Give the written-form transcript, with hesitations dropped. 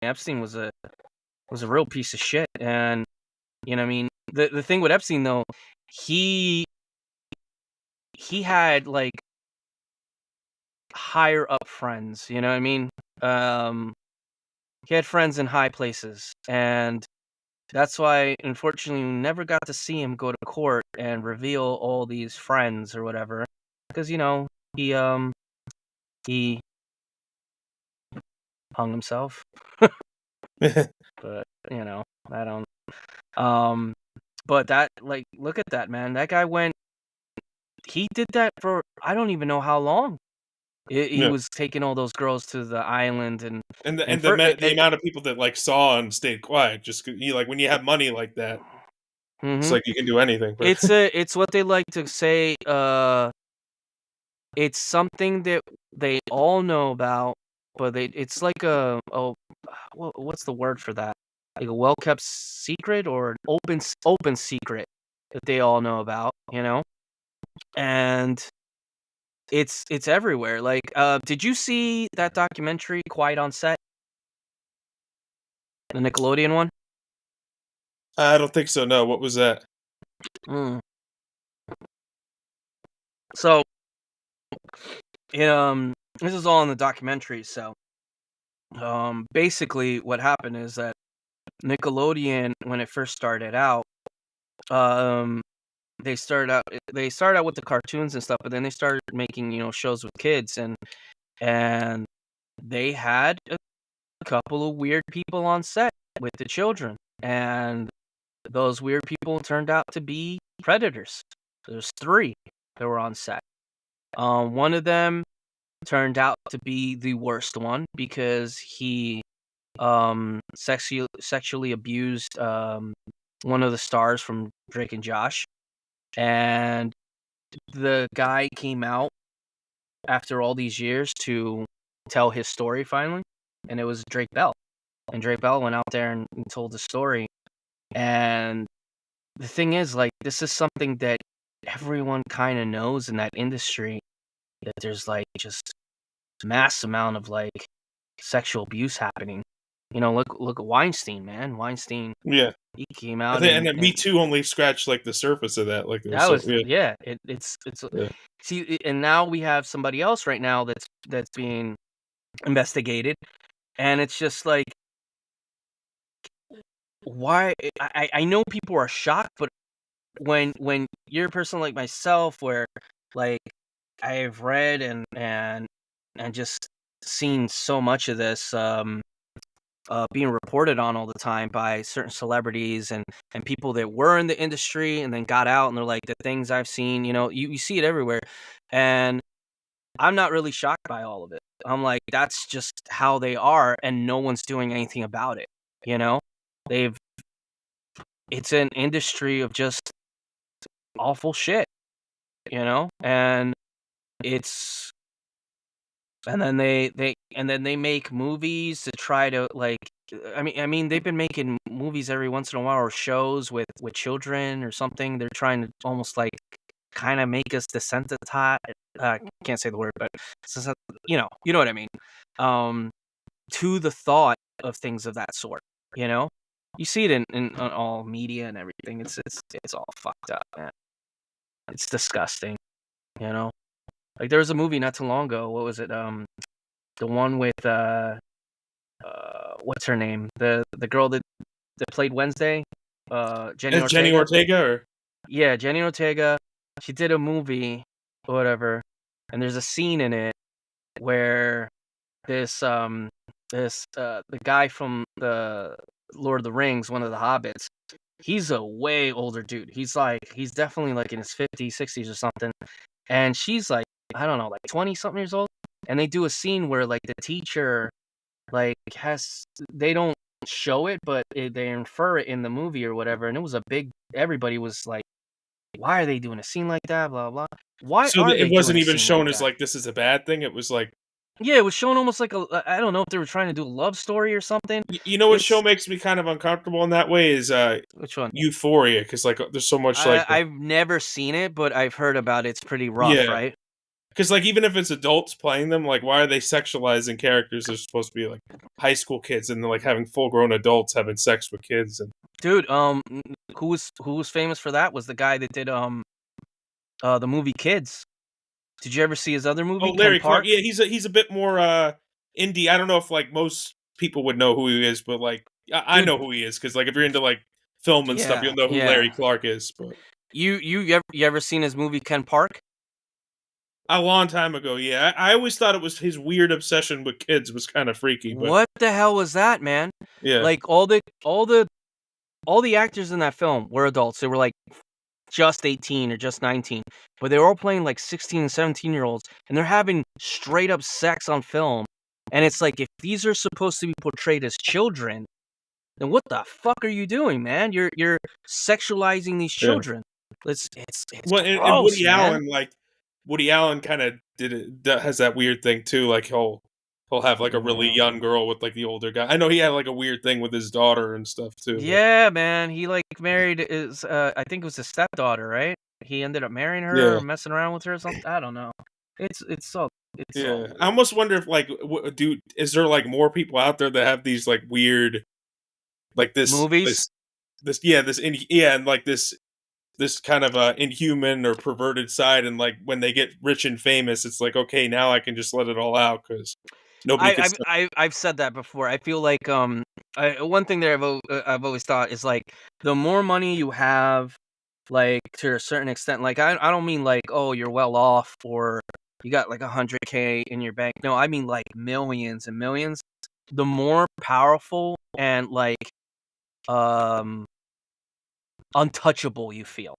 Epstein was a real piece of shit, and you know what I mean. The thing with Epstein though, he had like higher up friends. You know what I mean? Um, he had friends in high places, and that's why, unfortunately, we never got to see him go to court and reveal all these friends or whatever, because he he hung himself. But I don't. Um, but that look at that man. That guy went. He did that for I don't even know how long. He Yeah. was taking all those girls to the island and And the amount of people that like saw and stayed quiet just you like when you have money like that, it's hmm like you can do anything. But it's what they like to say. It's something that they all know about, but it's like what's the word for that? Like a well kept secret or an open secret that they all know about, and it's everywhere. Like, did you see that documentary Quiet on Set, the Nickelodeon one? I don't think so. No, what was that? Mm. So, this is all in the documentary. So, basically, what happened is that Nickelodeon, when it first started out, um, they started out with the cartoons and stuff, but then they started making shows with kids, and they had a couple of weird people on set with the children, and those weird people turned out to be predators. There's three that were on set. One of them turned out to be the worst one because he sexually abused one of the stars from Drake and Josh, and the guy came out after all these years to tell his story finally, and it was Drake Bell. And Drake Bell went out there and told the story. And the thing is, like, this is something that everyone kind of knows in that industry, that there's like just mass amount of like sexual abuse happening. Look at Weinstein, man. Weinstein, Yeah, he came I out think, and then Me and Too only scratched like the surface of that. Like there was that so was yeah, yeah. It's yeah. see, and now we have somebody else right now that's being investigated, and it's just like, why? I know people are shocked, but when you're a person like myself, where like I've read and just seen so much of this being reported on all the time by certain celebrities and people that were in the industry and then got out, and they're like, the things I've seen, you see it everywhere, and I'm not really shocked by all of it. I'm like, that's just how they are, and no one's doing anything about it. You know, they've it's an industry of just awful shit. And it's and then they make movies to try to like. I mean, they've been making movies every once in a while, or shows with children or something. They're trying to almost like kind of make us desensitized. Can't say the word, but you know what I mean. Um, to the thought of things of that sort. You know, you see it in on all media and everything. It's all fucked up, man. It's disgusting. You know, like there was a movie not too long ago. What was it? The one with what's her name? The girl that played Wednesday, Jenny Is Jenny Ortega. Ortega or Yeah, Jenny Ortega. She did a movie or whatever, and there's a scene in it where this the guy from the Lord of the Rings, one of the hobbits, he's a way older dude. He's definitely like in his 50s, 60s or something. And she's like, I don't know, like 20 something years old. And they do a scene where like the teacher like has they don't show it, but they infer it in the movie or whatever. And it was a big everybody was like, why are they doing a scene like that? Blah blah. Why so are it they doing wasn't a even scene like shown as that? like this is a bad thing. It was like Yeah, it was shown almost like I don't know if they were trying to do a love story or something. you know what show It's makes me kind of uncomfortable in that way is which one? Euphoria because like there's so much like I've never seen it, but I've heard about it. It's pretty rough, yeah right? because like even if it's adults playing them, like why are they sexualizing characters that are supposed to be like high school kids and they're like having full grown adults having sex with kids and Dude, who was famous for that was the guy that did the movie Kids. Did you ever see his other oh movie, Ken Larry Clark, Park? yeah, he's a bit more indie. I don't know if like most people would know who he is, but like I Dude, know who he is because like if you're into like film and stuff, yeah, you'll know who Larry yeah. Clark is. But You ever seen his movie Ken Park? a long time ago, yeah, I always thought it was his weird obsession with kids was kind of freaky, but What the hell was that, man? yeah, Like all the actors in that film were adults. They were like just 18 or just 19, but they were all playing like 16 and 17-year-olds, and they're having straight up sex on film. And it's like, if these are supposed to be portrayed as children, then what the fuck are you doing, man? You're sexualizing these yeah. children. It's Well, and gross, Woody man. Allen, like Woody Allen, kind of did it. Has that weird thing too. Like he'll have like a really Yeah. young girl with like the older guy. I know he had like a weird thing with his daughter and stuff too. But Yeah, man. He like married his I think it was his stepdaughter, right? He ended up marrying her yeah, or messing around with her or something. I don't know. It's so yeah. I weird. almost wonder if like, is there like more people out there that have these like weird, like Movies? and like this kind of inhuman or perverted side, and like when they get rich and famous, it's like okay, now I can just let it all out because nobody can. I've said that before. I feel like one thing that I've always thought is like the more money you have, like to a certain extent, like I don't mean like, oh, you're well off or you got like 100K in your bank. No, I mean like millions and millions. The more powerful and like um untouchable you feel.